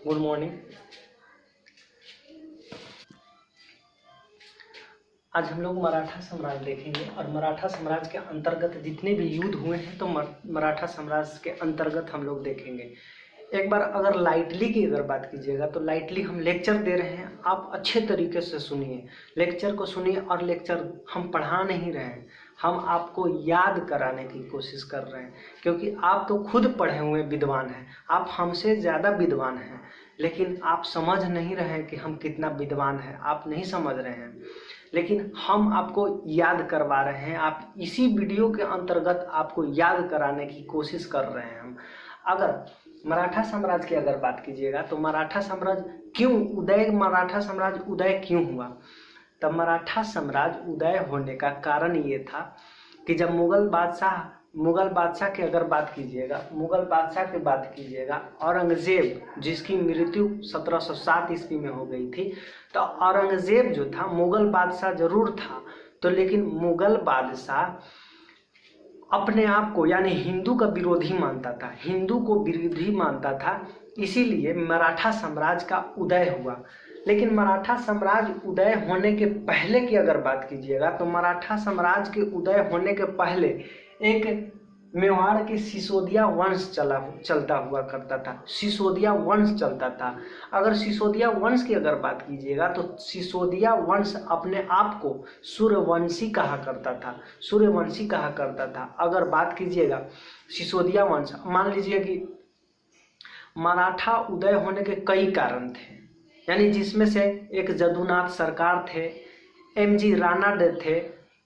Good morning. आज हम लोग मराठा साम्राज्य देखेंगे और मराठा साम्राज्य के अंतर्गत जितने भी युद्ध हुए हैं तो मराठा साम्राज्य के अंतर्गत हम लोग देखेंगे। एक बार अगर लाइटली की अगर बात कीजिएगा तो लाइटली हम लेक्चर दे रहे हैं, आप अच्छे तरीके से सुनिए, लेक्चर को सुनिए। और लेक्चर हम पढ़ा नहीं रहे हैं, हम आपको याद कराने की कोशिश कर रहे हैं, क्योंकि आप तो खुद पढ़े हुए विद्वान हैं, आप हमसे ज़्यादा विद्वान हैं, लेकिन आप समझ नहीं रहे हैं कि हम कितना विद्वान हैं, आप नहीं समझ रहे हैं, लेकिन हम आपको याद करवा रहे हैं। आप इसी वीडियो के अंतर्गत आपको याद कराने की कोशिश कर रहे हैं हम। अगर मराठा साम्राज्य की अगर बात कीजिएगा तो मराठा साम्राज्य उदय क्यों हुआ? तब मराठा साम्राज्य उदय होने का कारण ये था कि जब मुगल बादशाह की अगर बात कीजिएगा औरंगजेब, जिसकी मृत्यु 1707 ईस्वी में हो गई थी, तो औरंगजेब जो था मुगल बादशाह जरूर था, तो लेकिन मुगल बादशाह अपने आप को यानी हिंदू का विरोधी मानता था, इसीलिए मराठा साम्राज्य का उदय हुआ। लेकिन मराठा साम्राज्य उदय होने के पहले की अगर बात कीजिएगा तो मराठा साम्राज्य के उदय होने के पहले एक मेवाड़ के सिसोदिया वंश चलता हुआ करता था। सिसोदिया वंश चलता था। अगर सिसोदिया वंश की अगर बात कीजिएगा तो सिसोदिया वंश अपने आप को सूर्यवंशी कहा करता था। अगर बात कीजिएगा सिसोदिया वंश, मान लीजिए कि मराठा उदय होने के कई कारण थे, यानी जिसमें से एक जदुनाथ सरकार थे, एमजी राणा थे,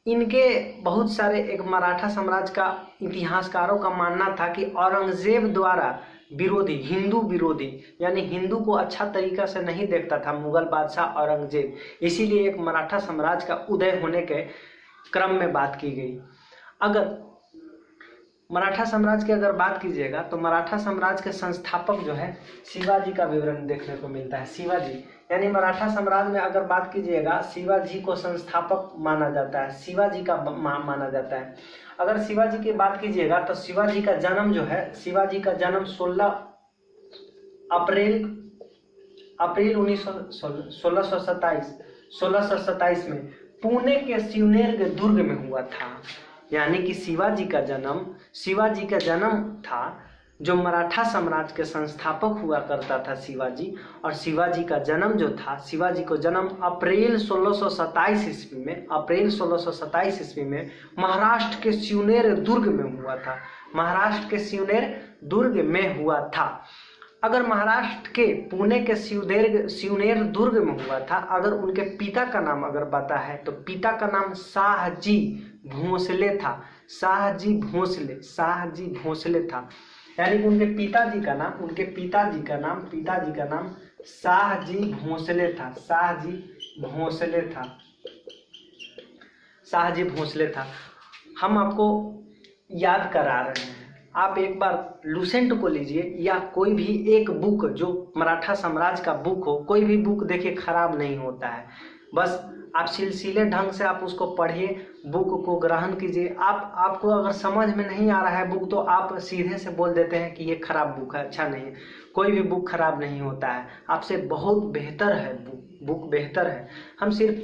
इनके बहुत सारे एक मराठा साम्राज्य का इतिहासकारों का मानना था कि औरंगजेब द्वारा हिंदू विरोधी यानी हिंदू को अच्छा तरीका से नहीं देखता था मुगल बादशाह औरंगजेब, इसीलिए एक मराठा साम्राज्य का उदय होने के क्रम में बात की गई। अगर मराठा साम्राज्य की अगर बात कीजिएगा तो मराठा साम्राज्य के संस्थापक जो है शिवाजी का विवरण देखने को मिलता है। शिवाजी यानी मराठा साम्राज्य में अगर बात कीजिएगा शिवाजी को संस्थापक माना जाता है, शिवाजी का माना जाता है। अगर शिवाजी की बात कीजिएगा तो शिवाजी का जन्म 16 अप्रैल 1627 में पुणे के शिवनेर दुर्ग में हुआ था। यानी कि शिवाजी का जन्म था, जो मराठा साम्राज्य के संस्थापक हुआ करता था शिवाजी, और शिवाजी का जन्म जो था, शिवाजी को जन्म अप्रैल 1627 ईस्वी में महाराष्ट्र के शिवनेर दुर्ग में हुआ था। अगर महाराष्ट्र के पुणे के शिवनेर दुर्ग में हुआ था, अगर उनके पिता का नाम अगर पता है तो पिता का नाम शाहजी भोसले था। शाहजी भोसले था, यानी कि उनके पिताजी का नाम शाहजी भोसले था। हम आपको याद करा रहे हैं, आप एक बार लुसेंट को लीजिए या कोई भी एक बुक जो मराठा साम्राज्य का बुक हो, कोई भी बुक देखिए खराब नहीं होता है, बस आप सिलसिले ढंग से आप उसको पढ़िए, बुक को ग्रहण कीजिए। आपको अगर समझ में नहीं आ रहा है बुक तो आप सीधे से बोल देते हैं कि ये खराब बुक है, अच्छा नहीं है। कोई भी बुक खराब नहीं होता है, आपसे बहुत बेहतर है बुक बेहतर है। हम सिर्फ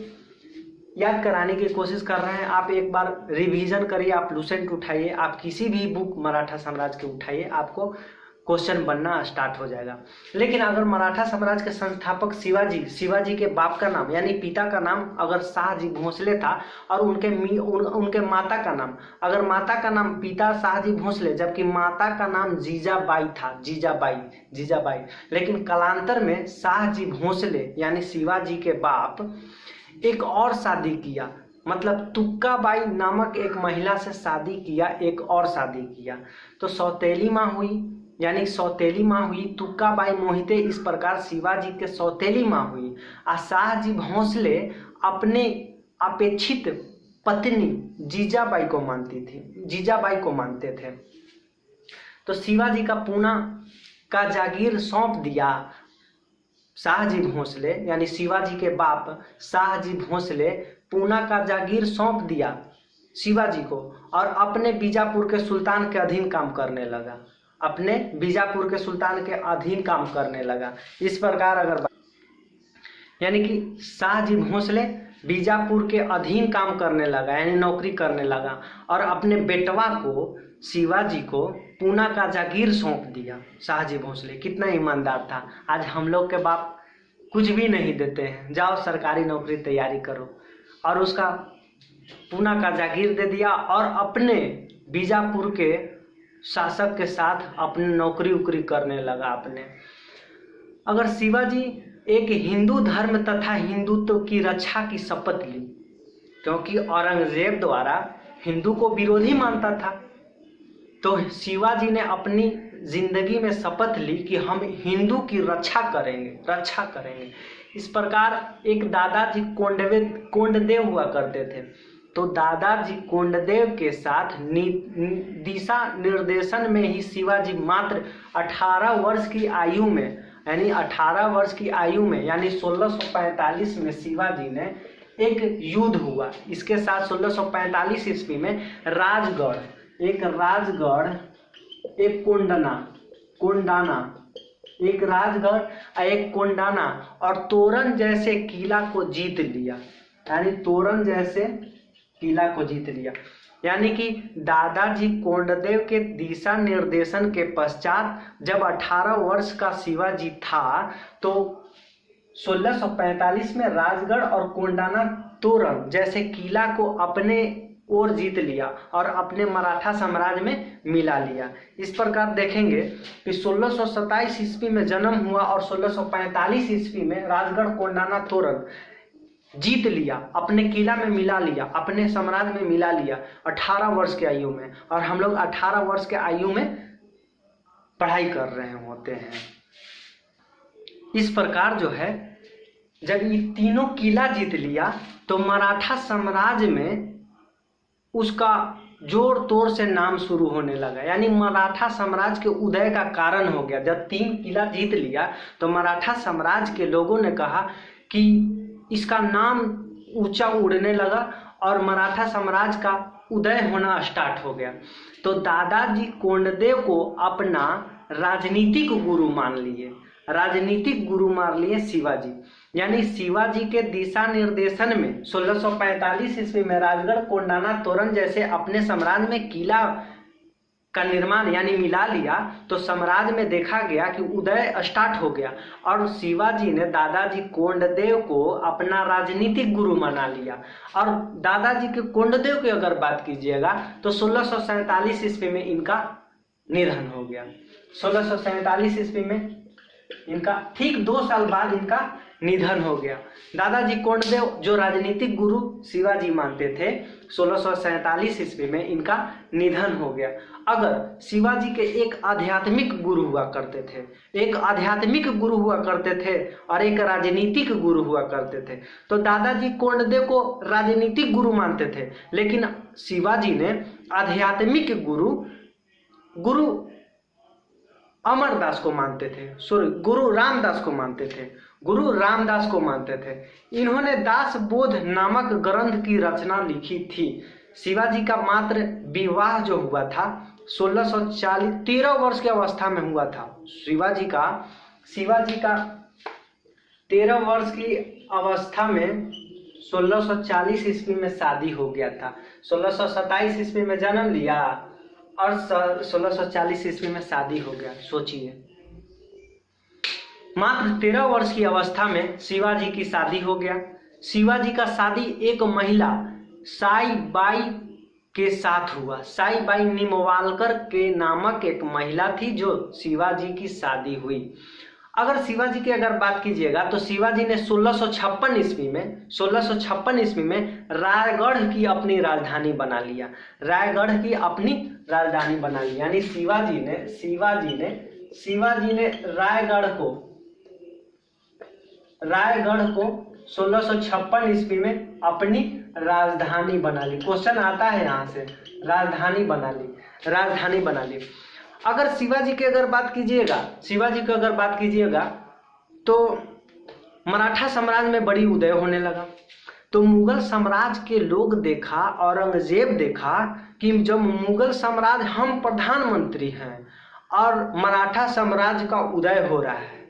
याद कराने की कोशिश कर रहे हैं, आप एक बार रिवीजन करिए, आप लुसेंट उठाइए, आप किसी भी बुक मराठा साम्राज्य के उठाइए, आपको क्वेश्चन बनना स्टार्ट हो जाएगा। लेकिन अगर मराठा साम्राज्य के संस्थापक शिवाजी के बाप का नाम यानी पिता का नाम अगर शाहजी भोसले था, और उनके माता का नाम, अगर माता का नाम पिता शाहजी भोसले जबकि माता का नाम जीजाबाई था, जीजाबाई, लेकिन कालांतर में शाहजी भोसले यानी शिवाजी के बाप एक और शादी किया, मतलब तुक्काबाई नामक एक महिला से शादी किया, तो सौतेली माँ हुई तुक्काबाई मोहिते। इस प्रकार शिवाजी के सौतेली माँ हुई, और शाहजी भोसले अपने अपेक्षित पत्नी जीजाबाई को मानते थे। तो शिवाजी का पूना का जागीर सौंप दिया शाहजी भोसले, यानी शिवाजी के बाप शाहजी भोसले पूना का जागीर सौंप दिया शिवाजी को और अपने बीजापुर के सुल्तान के अधीन काम करने लगा। अपने बीजापुर के सुल्तान के अधीन काम करने लगा। इस प्रकार अगर यानी कि शाहजी भोसले बीजापुर के अधीन काम करने लगा, यानी नौकरी करने लगा, और अपने बेटवा को शिवाजी को पूना का जागीर सौंप दिया। शाहजी भोसले कितना ईमानदार था। आज हम लोग के बाप कुछ भी नहीं देते हैं, जाओ सरकारी नौकरी तैयारी करो, और उसका पूना का जागीर दे दिया और अपने बीजापुर के शासक के साथ अपनी नौकरी उकरी करने लगा अपने। अगर शिवाजी एक हिंदू धर्म तथा हिंदुत्व की रक्षा की शपथ ली, क्योंकि औरंगजेब द्वारा हिंदू को विरोधी मानता था, तो शिवाजी ने अपनी जिंदगी में शपथ ली कि हम हिंदू की रक्षा करेंगे। इस प्रकार एक दादाजी कोंडदेव हुआ करते थे, तो दादाजी कोंडदेव के साथ दिशा निर्देशन में ही शिवाजी मात्र 18 वर्ष की आयु में, यानी 18 वर्ष की आयु में, यानी 1645 में शिवाजी ने एक युद्ध हुआ। इसके साथ 1645 ईस्वी में राजगढ़, एक कोंडाना और तोरण जैसे किला को जीत लिया, यानी कि दादाजी कोंडदेव के दिशा निर्देशन के पश्चात जब 18 वर्ष का शिवाजी था, तो 1645 में राजगढ़ और कोंडाना तोरण जैसे किला को अपने ओर जीत लिया और अपने मराठा साम्राज्य में मिला लिया। इस प्रकार देखेंगे कि 1627 ईस्वी में जन्म हुआ और 1645 ईस्वी में राजगढ़ कोंडाना तोरण जीत लिया, अपने किला में मिला लिया, अपने साम्राज्य में मिला लिया 18 वर्ष की आयु में, और हम लोग 18 वर्ष के आयु में पढ़ाई कर रहे होते हैं। इस प्रकार जो है जब ये तीनों किला जीत लिया तो मराठा साम्राज्य में उसका जोर तोड़ से नाम शुरू होने लगा, यानी मराठा साम्राज्य के उदय का कारण हो गया। जब 3 किला जीत लिया तो मराठा साम्राज्य के लोगों ने कहा कि इसका नाम ऊंचा उड़ने लगा और मराठा साम्राज्य का उदय होना स्टार्ट हो गया। तो दादाजी कोंडदेव को अपना राजनीतिक गुरु मान लिए शिवाजी, यानी शिवाजी के दिशा निर्देशन में 1645 ईस्वी में राजगढ़ कोंडाना तोरण जैसे अपने साम्राज्य में किला का निर्माण यानी मिला लिया, तो साम्राज्य में देखा गया कि उदय स्टार्ट हो गया और शिवाजी ने दादाजी कोंडदेव को अपना राजनीतिक गुरु बना लिया। और दादाजी के कोंडदेव की अगर बात कीजिएगा तो 1647 ईस्वी में इनका निधन हो गया। 1647 ईस्वी में इनका ठीक 2 साल बाद इनका निधन हो गया। दादाजी कोंडदेव जो राजनीतिक गुरु शिवाजी मानते थे, 1647 ईस्वी में इनका निधन हो गया। अगर शिवाजी के एक आध्यात्मिक गुरु हुआ करते थे और एक राजनीतिक गुरु हुआ करते थे, तो दादाजी कोंडदेव को राजनीतिक गुरु मानते थे, लेकिन शिवाजी ने आध्यात्मिक गुरु अमरदास को मानते थे, गुरु रामदास को मानते थे। इन्होंने दास बोध नामक ग्रंथ की रचना लिखी थी। शिवाजी का मात्र विवाह जो हुआ था 1640 13 वर्ष की अवस्था में हुआ था। शिवाजी का 13 वर्ष की अवस्था में 1640 ईस्वी में शादी हो गया था। 1627 ईस्वी में जन्म लिया और 1640 ईस्वी में शादी हो गया। सोचिए, मात्र 13 वर्ष की अवस्था में शिवाजी की शादी हो गया। शिवाजी का शादी एक महिला साईबाई के साथ हुआ। साईबाई निमवालकर के नामक एक महिला थी जो शिवाजी की शादी हुई। अगर शिवाजी की अगर बात कीजिएगा तो शिवाजी ने 1656 ईस्वी में रायगढ़ की अपनी राजधानी बना लिया। यानी शिवाजी ने रायगढ़ को 1656 ईस्वी में अपनी राजधानी बना ली। क्वेश्चन आता है यहाँ से, राजधानी बना ली। अगर शिवाजी की अगर बात कीजिएगा तो मराठा साम्राज्य में बड़ी उदय होने लगा। तो मुगल साम्राज्य के लोग देखा, औरंगजेब देखा कि जब मुगल साम्राज्य हम प्रधानमंत्री हैं और मराठा साम्राज्य का उदय हो रहा है।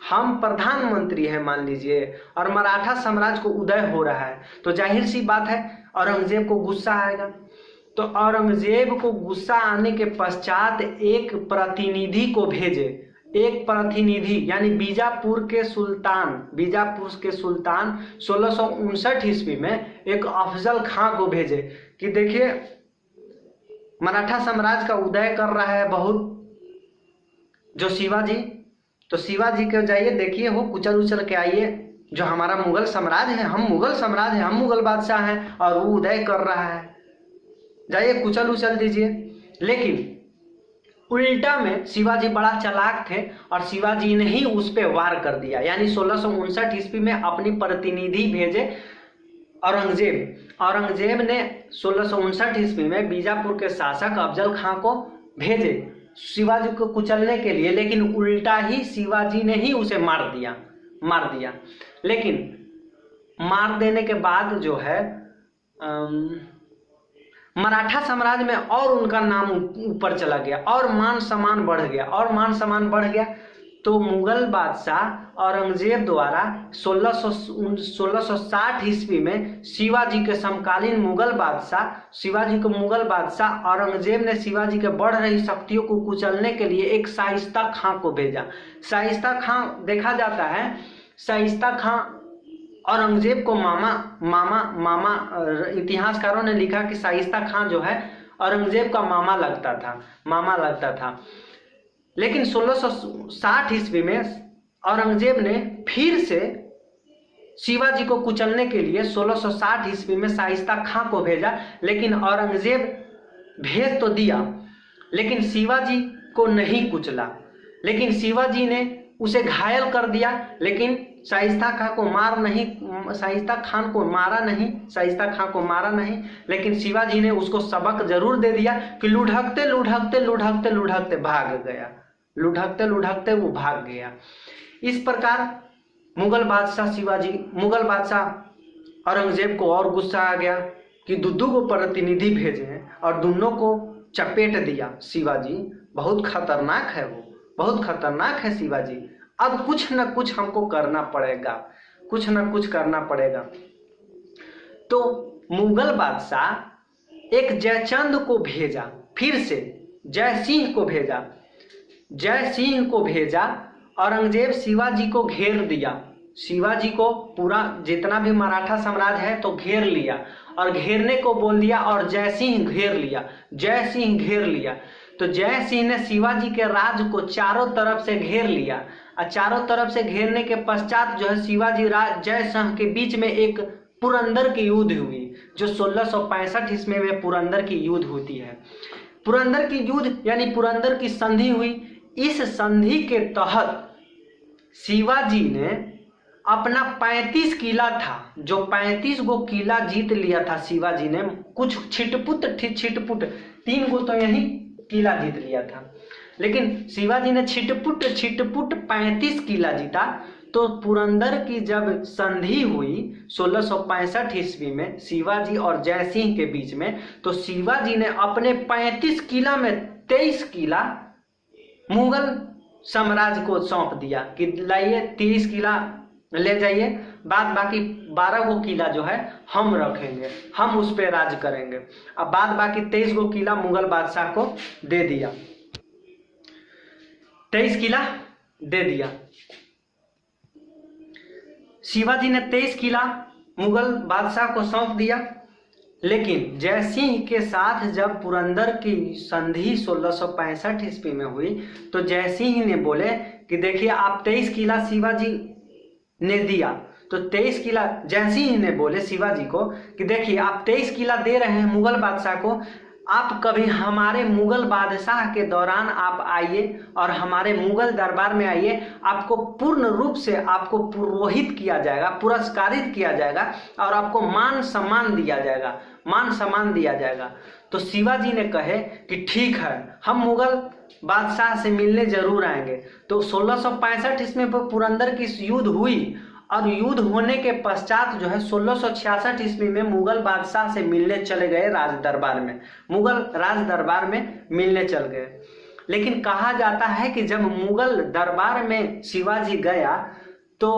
हम प्रधानमंत्री हैं मान लीजिए, और मराठा साम्राज्य को उदय हो रहा है, तो जाहिर सी बात है औरंगजेब को गुस्सा आएगा। तो औरंगजेब को गुस्सा आने के पश्चात एक प्रतिनिधि को भेजे, एक प्रतिनिधि यानी बीजापुर के सुल्तान 1659 ईस्वी में एक अफजल खां को भेजे कि देखिए मराठा साम्राज्य का उदय कर रहा है बहुत जो शिवाजी, तो शिवाजी के जाइए देखिए वो कुचल उचल के आइए, जो हमारा मुगल साम्राज्य है, हम मुगल साम्राज्य हैं, हम मुगल बादशाह हैं और वो उदय कर रहा है, जाइए कुचल उचल दीजिए। लेकिन उल्टा में शिवाजी बड़ा चालाक थे और शिवाजी ने ही उस पर वार कर दिया, यानी 1659 ईस्वी में अपनी प्रतिनिधि भेजे औरंगजेब ने 1659 ईस्वी में बीजापुर के शासक अफजल खां को भेजे शिवाजी को कुचलने के लिए, लेकिन उल्टा ही शिवाजी ने ही उसे मार दिया। लेकिन मार देने के बाद जो है मराठा साम्राज्य में और उनका नाम ऊपर चला गया और मान सम्मान बढ़ गया। तो मुगल बादशाह औरंगजेब द्वारा 1660 ईस्वी में शिवाजी के समकालीन मुगल बादशाह औरंगजेब ने शिवाजी के बढ़ रही शक्तियों को कुचलने के लिए एक शाइस्ता खां को भेजा। शाइस्ता खां देखा जाता है, शाइस्ता खां औरंगजेब को मामा इतिहासकारों ने लिखा कि शाइस्ता खां जो है औरंगजेब का मामा लगता था। लेकिन 1660 ईस्वी में औरंगजेब ने फिर से शिवाजी को कुचलने के लिए 1660 ईस्वी में शाइस्ता खां को भेजा, लेकिन औरंगजेब भेज तो दिया लेकिन शिवाजी को नहीं कुचला, लेकिन शिवाजी ने उसे घायल कर दिया, लेकिन शाइस्ता खां को मारा नहीं, लेकिन शिवाजी ने उसको सबक जरूर दे दिया कि लुढ़कते भाग गया। इस प्रकार मुगल बादशाह औरंगजेब को और गुस्सा आ गया कि दुद्दू को प्रतिनिधि भेजे हैं और दोनों को चपेट दिया। शिवाजी बहुत खतरनाक है शिवाजी, अब कुछ न कुछ हमको करना पड़ेगा। तो मुगल बादशाह एक जयचंद को भेजा, फिर से जय सिंह को भेजा। औरंगजेब शिवाजी को घेर दिया, शिवाजी को पूरा जितना भी मराठा साम्राज्य है तो घेर लिया और घेरने को बोल दिया और जय सिंह घेर लिया। तो जय सिंह ने शिवाजी के राज को चारों तरफ से घेर लिया और चारों तरफ से घेरने के पश्चात जो है शिवाजी जय सिंह के बीच में एक पुरंदर की युद्ध हुई, जो 1665 ईस्वी में पुरंदर की युद्ध होती है। पुरंदर की युद्ध यानी पुरंदर की संधि हुई। इस संधि के तहत शिवाजी ने अपना 35 किला था, जो 35 गो किला जीत लिया था शिवाजी ने, कुछ छिटपुट 3 गो तो यही किला जीत लिया था, लेकिन शिवाजी ने छिटपुट 35 किला जीता। तो पुरंदर की जब संधि हुई 1665 ईस्वी में शिवाजी और जय सिंह के बीच में, तो शिवाजी ने अपने 35 किला में 23 किला मुगल साम्राज्य को सौंप दिया कि लाइए 30 किला ले जाइए, बाद बाकी 12 गो किला जो है हम रखेंगे, हम उस पे राज करेंगे। अब बाद बाकी 23 गो किला मुगल बादशाह को दे दिया, 23 किला दे दिया। शिवाजी ने 23 किला मुगल बादशाह को सौंप दिया, लेकिन जय सिंह के साथ जब पुरंदर की संधि 1665 ईस्वी में हुई, तो जय सिंह ने बोले कि देखिए आप 23 किला शिवाजी ने दिया, तो 23 किला जय सिंह ने बोले शिवाजी को कि देखिए आप 23 किला दे रहे हैं मुगल बादशाह को, आप कभी हमारे मुगल बादशाह के दौरान आप आइए और हमारे मुगल दरबार में आइए, आपको पूर्ण रूप से आपको पुरोहित किया जाएगा, पुरस्कारित किया जाएगा और आपको मान सम्मान दिया जाएगा। तो शिवाजी ने कहे कि ठीक है, हम मुगल बादशाह से मिलने जरूर आएंगे। तो 1665 ईस्वी में पुरंदर की युद्ध हुई और युद्ध होने के पश्चात जो है 1666 ईस्वी में मुगल बादशाह से मिलने चले गए राज दरबार में, मुगल राज दरबार में मिलने चल गए। लेकिन कहा जाता है कि जब मुगल दरबार में शिवाजी गया तो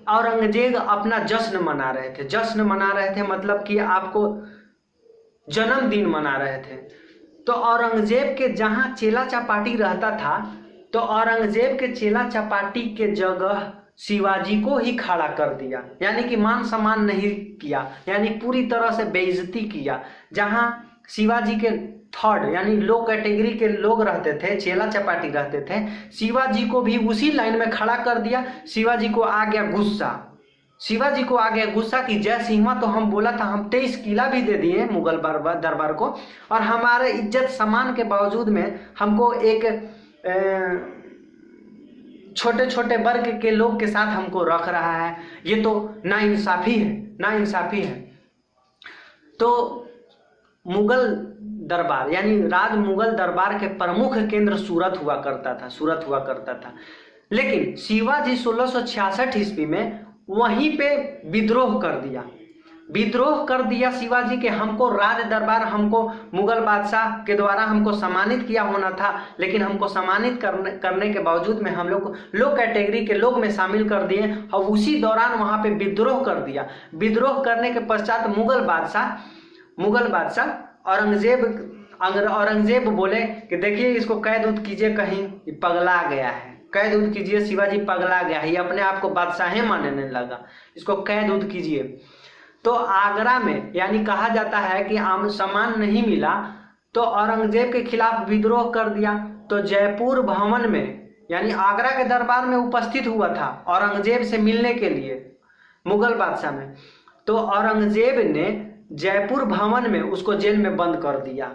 औरंगजेब अपना जश्न मना रहे थे। जश्न मना रहे थे मतलब कि आपको जन्मदिन मना रहे थे। तो औरंगजेब के जहां चेला चपाटी रहता था, तो औरंगजेब के चेला चपाटी के जगह शिवाजी को ही खड़ा कर दिया, यानी कि मान सम्मान नहीं किया, यानी पूरी तरह से बेइज्जती किया। जहां शिवाजी के थर्ड यानी लो कैटेगरी के लोग रहते थे, चेला चपाटी रहते थे, शिवाजी को भी उसी लाइन में खड़ा कर दिया। शिवाजी को आ गया गुस्सा, शिवाजी को आ गया गुस्सा कि जय सिंह तो हम बोला था, हम 23 किला भी दे दिए मुगल दरबार को, और हमारे इज्जत सम्मान के बावजूद में हमको एक छोटे छोटे वर्ग के लोग के साथ हमको रख रहा है। ये तो नाइंसाफी है, नाइंसाफी है। तो मुगल दरबार यानी राज मुगल दरबार के प्रमुख केंद्र सूरत हुआ करता था, सूरत हुआ करता था। लेकिन शिवाजी 1666 ईस्वी में वहीं पे विद्रोह कर दिया, विद्रोह कर दिया शिवाजी के। हमको राज दरबार, हमको मुगल बादशाह के द्वारा हमको सम्मानित किया होना था, लेकिन हमको सम्मानित करने के बावजूद में हम लोग को लो कैटेगरी के लोग में शामिल कर दिए और उसी दौरान वहां पे विद्रोह कर दिया। विद्रोह करने के पश्चात मुगल बादशाह औरंगजेब बोले कि देखिए इसको कैद उद कीजिए, कहीं पगला गया है, कैद उद कीजिए, शिवाजी पगला गया है, ये अपने आप को बादशाह मानने लगा, इसको कैद उद कीजिए। तो आगरा में यानी कहा जाता है कि आम सम्मान नहीं मिला तो औरंगजेब के खिलाफ विद्रोह कर दिया। तो जयपुर भवन में यानी आगरा के दरबार में उपस्थित हुआ था औरंगजेब से मिलने के लिए मुगल बादशाह में। तो औरंगजेब ने जयपुर भवन में उसको जेल में बंद कर दिया,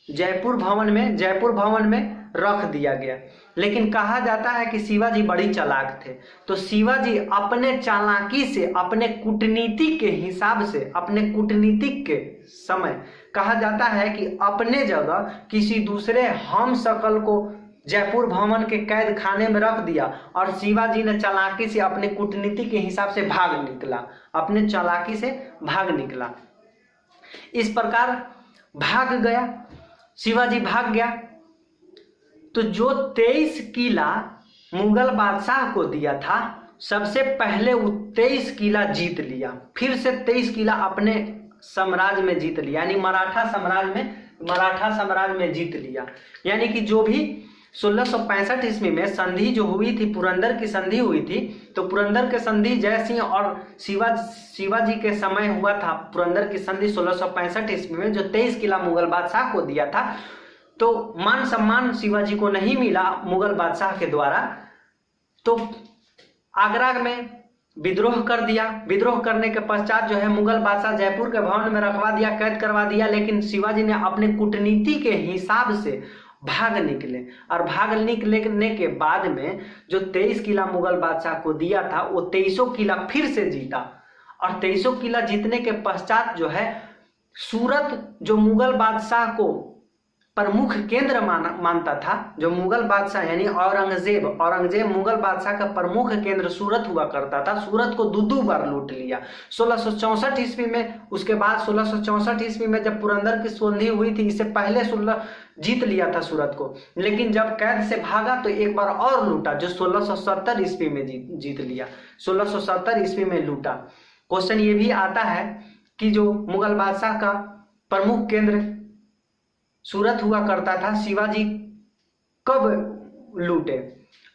जयपुर भवन में रख दिया गया। लेकिन कहा जाता है कि शिवाजी बड़ी चालाक थे, तो शिवाजी अपने चालाकी से, अपने कूटनीति के हिसाब से, अपने कूटनीतिक के समय कहा जाता है कि अपने जगह किसी दूसरे हम शकल को जयपुर भवन के कैद खाने में रख दिया और शिवाजी ने चालाकी से अपने कूटनीति के हिसाब से भाग निकला, अपने चालाकी से भाग निकला। इस प्रकार भाग गया, शिवाजी भाग गया। तो जो 23 किला मुगल बादशाह को दिया था, सबसे पहले वो 23 किला जीत लिया, फिर से 23 किला अपने साम्राज्य में जीत लिया, यानी मराठा साम्राज्य में जीत लिया। यानी कि जो भी 1665 ईस्वी में संधि जो हुई थी, पुरंदर की संधि हुई थी, तो पुरंदर के संधि जय सिंह और शिवाजी के समय हुआ था। पुरंदर की संधि 1665 ईस्वी में जो 23 किला मुगल बादशाह को दिया था, तो मान सम्मान शिवाजी को नहीं मिला मुगल बादशाह के द्वारा। तो आगरा में विद्रोह कर दिया। विद्रोह करने के पश्चात जो है मुगल बादशाह जयपुर के भवन में रखवा दिया, कैद करवा दिया। लेकिन शिवाजी ने अपने कूटनीति के हिसाब से भाग निकले, और भाग निकलने के बाद में जो 23 किला मुगल बादशाह को दिया था, वो 23 किला फिर से जीता। और 23 किला जीतने के पश्चात जो है सूरत, जो मुगल बादशाह को प्रमुख केंद्र मानता था, जो मुगल बादशाह यानी औरंगजेब मुगल बादशाह का प्रमुख केंद्र सूरत हुआ करता था, सूरत को दो बार लूट लिया। 1664 ईस्वी में, उसके बाद 1664 ईस्वी में जब पुरंदर की संधि हुई थी, इससे पहले 16 जीत लिया था सूरत को। लेकिन जब कैद से भागा तो एक बार और लूटा, जो 1670 ईस्वी में जीत लिया, 1670 ईस्वी में लूटा। क्वेश्चन ये भी आता है कि जो मुगल बादशाह का प्रमुख केंद्र सूरत हुआ करता था, शिवाजी कब लूटे?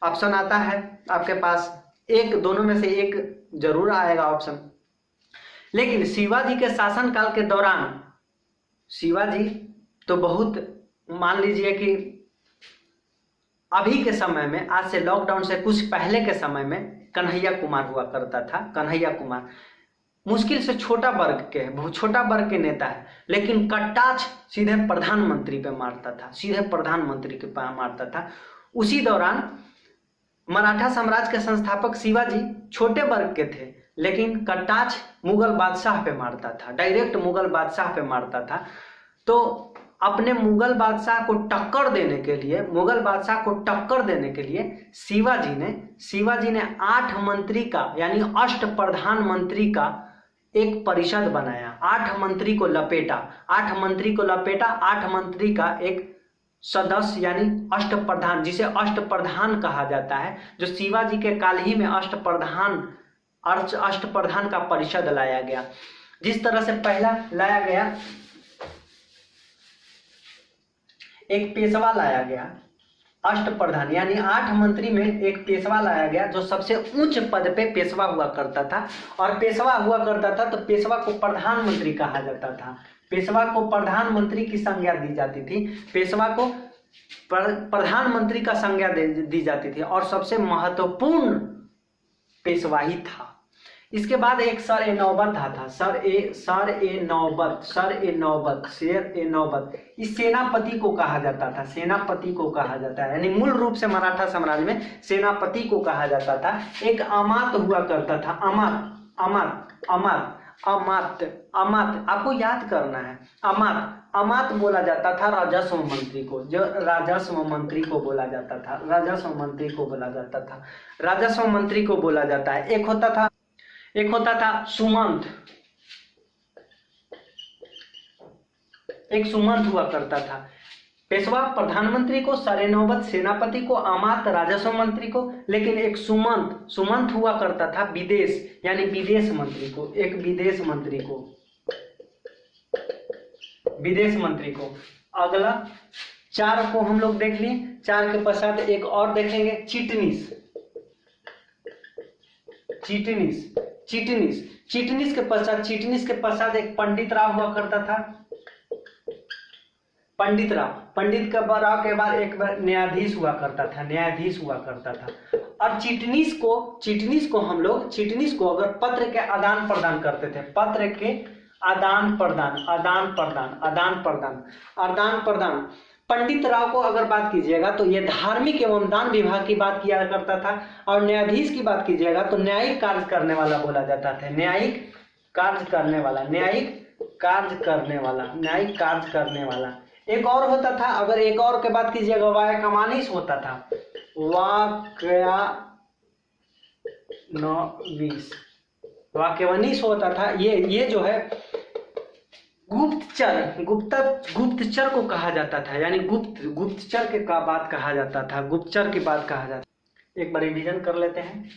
ऑप्शन आता है आपके पास, एक दोनों में से एक जरूर आएगा ऑप्शन। लेकिन शिवाजी के शासनकाल के दौरान शिवाजी तो बहुत, मान लीजिए कि अभी के समय में, आज से लॉकडाउन से कुछ पहले के समय में कन्हैया कुमार हुआ करता था। कन्हैया कुमार मुश्किल से छोटा वर्ग के नेता है, लेकिन कटाक्ष सीधे प्रधानमंत्री पे मारता था, सीधे प्रधानमंत्री के पास मारता था। उसी दौरान मराठा साम्राज्य के संस्थापक शिवाजी छोटे वर्ग के थे, लेकिन कटाक्ष मुगल बादशाह पे मारता था, डायरेक्ट मुगल बादशाह पे मारता था। तो अपने मुगल बादशाह को टक्कर देने के लिए शिवाजी ने 8 मंत्री का यानी अष्ट प्रधानमंत्री का एक परिषद बनाया। 8 मंत्री को लपेटा, 8 मंत्री का एक सदस्य यानी अष्टप्रधान, जिसे अष्टप्रधान कहा जाता है, जो शिवाजी के काल ही में अष्टप्रधान का परिषद लाया गया। जिस तरह से पहला लाया गया, एक पेशवा लाया गया, अष्टप्रधान यानी 8 मंत्री में एक पेशवा लाया गया, जो सबसे उच्च पद पे पेशवा हुआ करता था। और पेशवा हुआ करता था तो पेशवा को प्रधानमंत्री कहा जाता था, पेशवा को प्रधानमंत्री की संज्ञा दी जाती थी, पेशवा को प्रधानमंत्री का संज्ञा दी जाती थी, और सबसे महत्वपूर्ण पेशवा ही था। इसके बाद एक सर ए नौबत था, सर ए नौबत, इस सेनापति को कहा जाता था, सेनापति को कहा जाता है, यानी मूल रूप से मराठा साम्राज्य में सेनापति को कहा जाता था। एक अमात्य हुआ करता था, अमात्य आपको याद करना है, अमात्य बोला जाता था राजस्व मंत्री को, जो राजस्व मंत्री को बोला जाता था, राजस्व मंत्री को बोला जाता था, राजस्व मंत्री को बोला जाता है। एक होता था सुमंत, एक सुमंत हुआ करता था। पेशवा प्रधानमंत्री को, सर ए नौबत सेनापति को, अमात्य राजस्व मंत्री को, लेकिन एक सुमंत हुआ करता था विदेश यानी विदेश मंत्री को, एक विदेश मंत्री को। अगला 4 को हम लोग देख लिए, 4 के पश्चात एक और देखेंगे, चिटनीस के पश्चात एक पंडित राव हुआ करता था, पंडित राव के बाद एक बार न्यायाधीश हुआ करता था। और चिटनीस को हम लोग, चिटनीस को अगर पत्र के आदान प्रदान करते थे, पत्र के आदान प्रदान, पंडित राव को अगर बात कीजिएगा तो ये धार्मिक एवं दान विभाग की बात किया करता था। और न्यायाधीश की बात कीजिएगा तो न्यायिक कार्य करने वाला बोला जाता था, न्यायिक कार्य करने वाला। एक और होता था, अगर एक और की बात कीजिएगा, वाक्यवानिश होता था, वाक्यवानिश होता था। ये जो है गुप्तचर को कहा जाता था, यानी गुप्तचर के का बात कहा जाता था, गुप्तचर की बात कहा जाता। एक बार रिवीजन कर लेते हैं।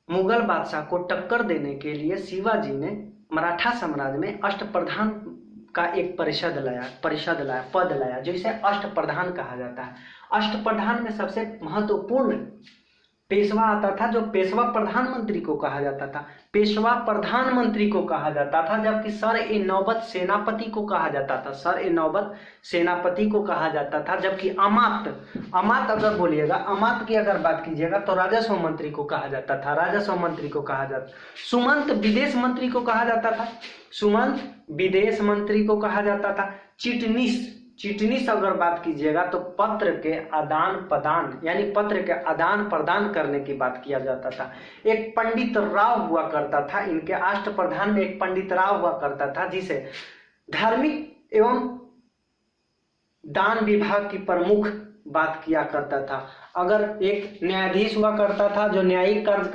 मुगल बादशाह को टक्कर देने के लिए शिवाजी ने मराठा साम्राज्य में अष्टप्रधान का एक पद लाया, जो इसे अष्टप्रधान कहा जाता है। अष्टप्रधान में सबसे महत्वपूर्ण पेशवा आता था, जो पेशवा प्रधानमंत्री को कहा जाता था, जबकि सर ए नौबत सेनापति को कहा जाता था, जबकि अमात्य अगर बोलिएगा, अमात्य की अगर बात कीजिएगा तो राजस्व मंत्री को कहा जाता था, सुमंत विदेश मंत्री को कहा जाता था, चिटनीस अगर बात कीजिएगा तो पत्र के आदान प्रदान करने की बात किया जाता था। एक पंडित राव हुआ करता था, इनके अष्टप्रधान में एक पंडित राव हुआ करता था, जिसे धार्मिक एवं दान विभाग की प्रमुख बात किया करता था। अगर एक न्यायाधीश हुआ करता था, जो न्यायिक कार्य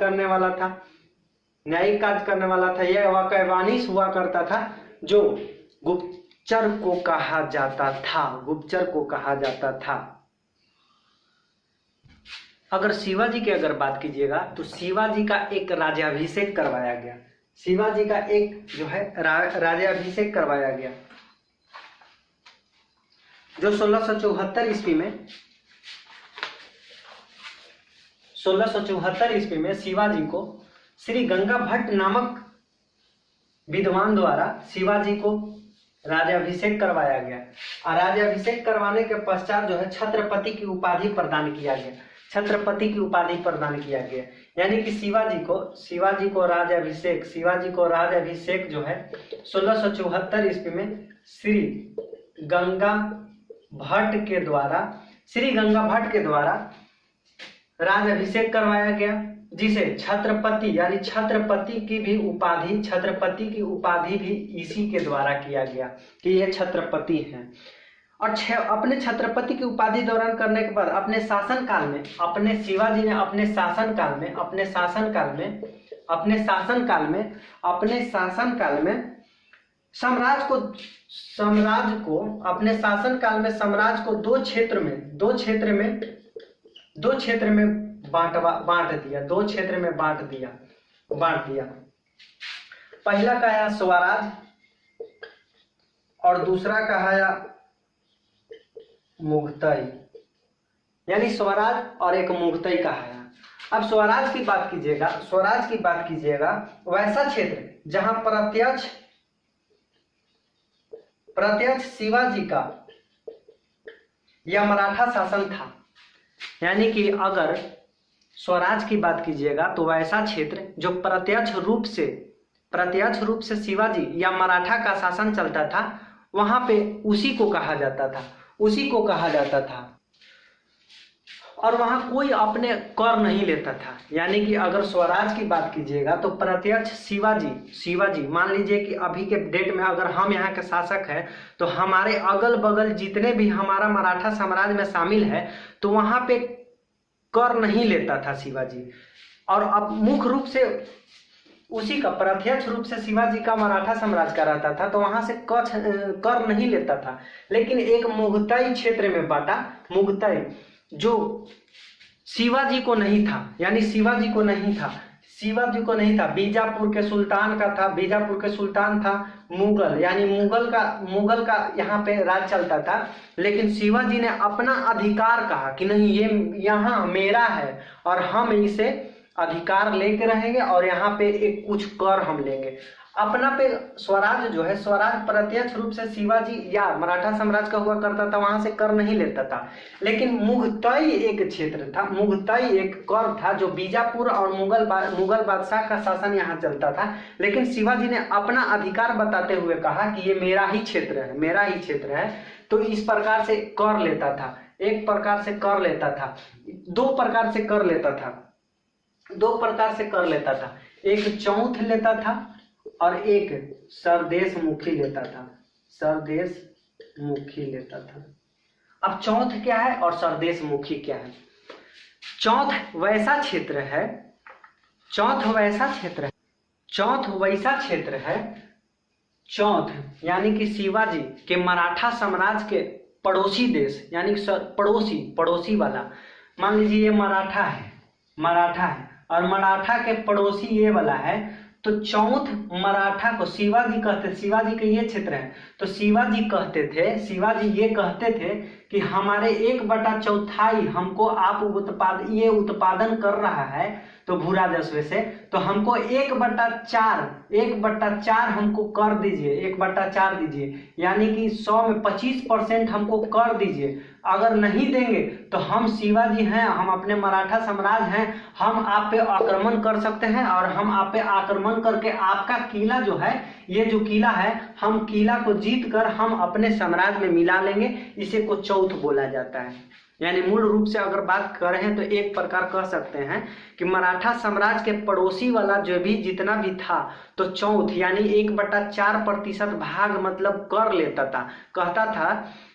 करने वाला था, यह वाक्यवानिश हुआ करता था, जो गुप्तचर को कहा जाता था। अगर शिवाजी की अगर बात कीजिएगा तो शिवाजी का एक राज्याभिषेक करवाया गया, जो 1674 ईस्वी में शिवाजी को श्री गंगा भट्ट नामक विद्वान द्वारा शिवाजी को राज्याभिषेक करवाया गया। और राज्याभिषेक करवाने के पश्चात जो है छत्रपति की उपाधि प्रदान किया गया, यानी कि शिवाजी को राज्याभिषेक जो है 1674 ईस्वी में श्री गंगा भट्ट के द्वारा राज्याभिषेक करवाया गया, जिसे छत्रपति की उपाधि भी इसी के द्वारा किया गया कि ये छत्रपति हैं। और अपने छत्रपति की उपाधि दौरान करने के बाद अपने शासनकाल में साम्राज्य को अपने शासन काल में साम्राज्य को दो क्षेत्र में बांट दिया। पहला कहा स्वराज और दूसरा कहा मुगतई, यानी स्वराज और एक मुगतई कहा। अब स्वराज की बात कीजिएगा वैसा क्षेत्र जहां प्रत्यक्ष शिवाजी का या मराठा शासन था। यानी कि अगर स्वराज की बात कीजिएगा तो वैसा क्षेत्र जो प्रत्यक्ष रूप से शिवाजी या मराठा का शासन चलता था, वहां पे उसी को कहा जाता था और वहां कोई अपने कर नहीं लेता था। यानी कि अगर स्वराज की बात कीजिएगा तो प्रत्यक्ष शिवाजी मान लीजिए कि अभी के डेट में अगर हम यहाँ के शासक हैं तो हमारे अगल बगल जितने भी हमारा मराठा साम्राज्य में शामिल है तो वहां पे कर नहीं लेता था शिवाजी। और अब मुख्य रूप से उसी का प्रत्यक्ष रूप से शिवाजी का मराठा साम्राज्य का रहता था, तो वहां से कर नहीं लेता था। लेकिन एक मुगतई क्षेत्र में बांटा, मुगतई जो शिवाजी को नहीं था, यानी शिवाजी को नहीं था, बीजापुर के सुल्तान का था। बीजापुर के सुल्तान था मुगल, यानी मुगल का यहाँ पे राज चलता था। लेकिन शिवाजी ने अपना अधिकार कहा कि नहीं, ये यहाँ मेरा है और हम इसे अधिकार लेके रहेंगे और यहाँ पे एक कुछ कर हम लेंगे अपना पे। स्वराज जो है, स्वराज प्रत्यक्ष रूप से शिवाजी या मराठा साम्राज्य का हुआ करता था, वहां से कर नहीं लेता था। लेकिन मुगतई एक क्षेत्र था, मुगतई एक कर था जो बीजापुर और मुगल बादशाह का शासन यहाँ चलता था। लेकिन शिवाजी ने अपना अधिकार बताते हुए कहा कि ये मेरा ही क्षेत्र है। तो इस प्रकार से कर लेता था, एक प्रकार से कर लेता था, दो प्रकार से कर लेता था। एक चौथ लेता था और एक सरदेशमुखी लेता था। अब चौथ क्या है और सरदेशमुखी क्या है? चौथ वैसा क्षेत्र है। चौथ यानी कि शिवाजी के मराठा साम्राज्य के पड़ोसी देश, यानी पड़ोसी वाला। मान लीजिए ये मराठा है और मराठा के पड़ोसी ये वाला है, तो चौथ मराठा को शिवाजी कहते, शिवाजी के ये क्षेत्र है तो शिवाजी ये कहते थे कि हमारे 1/4 हमको आप उत्पादन कर रहा है तो भू राजस्व से, तो हमको 1/4 हमको कर दीजिए, 1/4 दीजिए, यानी कि 100 में 25% हमको कर दीजिए। अगर नहीं देंगे तो हम शिवाजी हैं, हम अपने मराठा साम्राज्य हैं, हम आप पे आक्रमण कर सकते हैं और हम आप पे आक्रमण करके आपका किला जो है, ये जो किला है, हम किला को जीत कर हम अपने साम्राज्य में मिला लेंगे। इसे को चौथ बोला जाता है। यानी मूल रूप से अगर बात करें तो एक प्रकार कह सकते हैं कि मराठा साम्राज्य के पड़ोसी वाला जो भी जितना भी था तो चौथ यानी 1/4% भाग मतलब कर लेता था। कहता था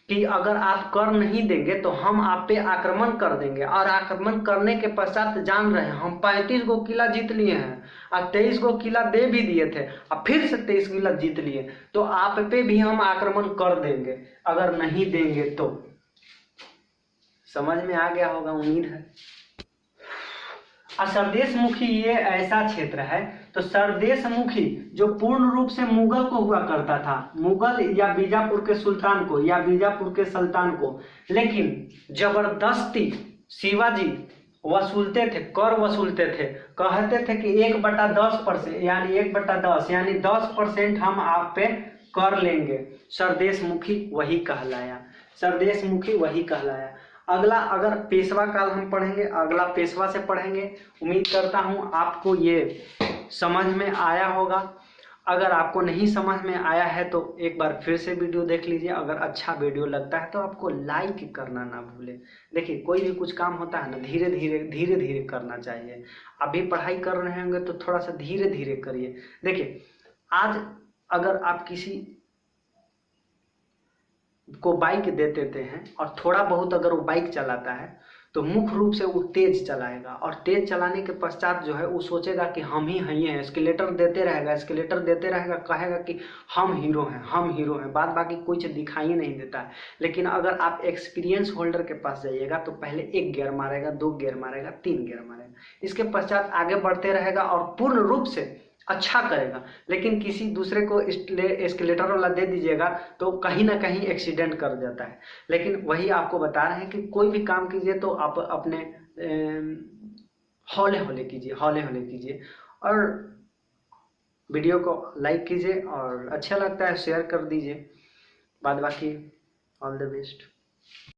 कि अगर आप कर नहीं देंगे तो हम आप पे आक्रमण कर देंगे, और आक्रमण करने के पश्चात जान रहे हैं हम 35 गो किला जीत लिए हैं और 23 गो किला दे भी दिए थे और फिर से 23 किला जीत लिए, तो आप पे भी हम आक्रमण कर देंगे अगर नहीं देंगे तो। समझ में आ गया होगा उम्मीद है। सरदेशमुखी ये ऐसा क्षेत्र है, तो सरदेशमुखी जो पूर्ण रूप से मुगल को हुआ करता था, मुगल या बीजापुर के सुल्तान को या बीजापुर के सुल्तान को, लेकिन जबरदस्ती शिवाजी कर वसूलते थे, कहते थे कि 1/10% यानी 1/10 यानी 10% हम आप पे कर लेंगे। सरदेशमुखी वही कहलाया। अगला अगर पेशवा काल हम पढ़ेंगे, अगला पेशवा से पढ़ेंगे। उम्मीद करता हूँ आपको ये समझ में आया होगा। अगर आपको नहीं समझ में आया है तो एक बार फिर से वीडियो देख लीजिए। अगर अच्छा वीडियो लगता है तो आपको लाइक करना ना भूलें। देखिए कोई भी कुछ काम होता है ना, धीरे धीरे करना चाहिए। अभी पढ़ाई कर रहे होंगे तो थोड़ा सा धीरे धीरे करिए। देखिए आज अगर आप किसी को बाइक दे देते हैं और थोड़ा बहुत अगर वो बाइक चलाता है तो मुख्य रूप से वो तेज चलाएगा, और तेज चलाने के पश्चात जो है वो सोचेगा कि हम ही हैं, एस्केलेटर देते रहेगा, एस्केलेटर देते रहेगा, कहेगा कि हम हीरो हैं, हम हीरो हैं, बाद बाकी कुछ दिखाई नहीं देता है। लेकिन अगर आप एक्सपीरियंस होल्डर के पास जाइएगा तो पहले 1 गियर मारेगा, 2 गियर मारेगा, 3 गियर मारेगा, इसके पश्चात आगे बढ़ते रहेगा और पूर्ण रूप से अच्छा करेगा। लेकिन किसी दूसरे को एस्केलेटर वाला दे दीजिएगा तो कहीं ना कहीं एक्सीडेंट कर जाता है। लेकिन वही आपको बता रहे हैं कि कोई भी काम कीजिए तो आप अपने हौले हौले कीजिए, हौले हौले कीजिए, और वीडियो को लाइक कीजिए, और अच्छा लगता है शेयर कर दीजिए। बाद बाकी ऑल द बेस्ट।